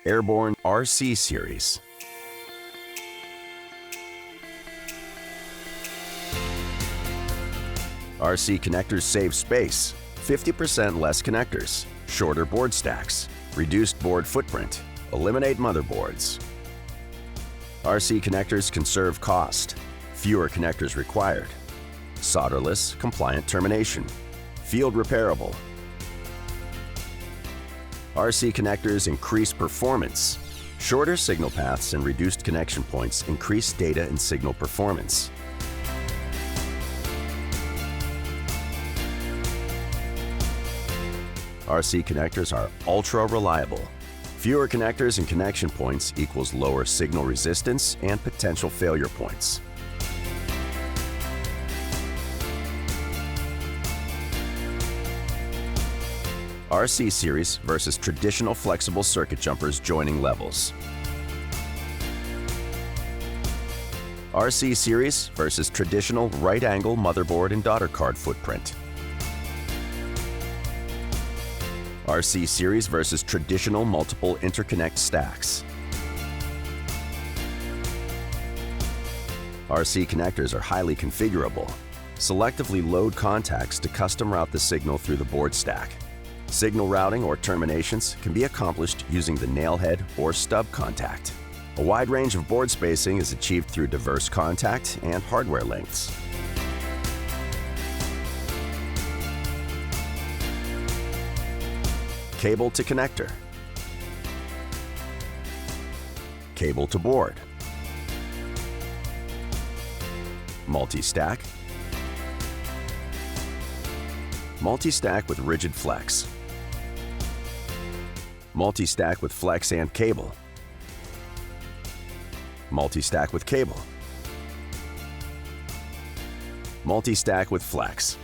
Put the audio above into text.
AirBorn RC series. RC connectors save space, 50% less connectors, shorter board stacks, reduced board footprint, eliminate motherboards. RC connectors conserve cost, fewer connectors required, solderless, compliant termination, field repairable. RC connectors increase performance. Shorter signal paths and reduced connection points increase data and signal performance. RC connectors are ultra reliable. Fewer connectors and connection points equals lower signal resistance and potential failure points. RC series versus traditional flexible circuit jumpers joining levels. RC series versus traditional right-angle motherboard and daughter card footprint. RC series versus traditional multiple interconnect stacks. RC connectors are highly configurable. Selectively load contacts to custom route the signal through the board stack. Signal routing or terminations can be accomplished using the nailhead or stub contact. A wide range of board spacing is achieved through diverse contact and hardware lengths. Cable to connector. Cable to board. Multi-stack. Multi-stack with rigid flex. Multi-stack with flex and cable. Multi-stack with cable. Multi-stack with flex.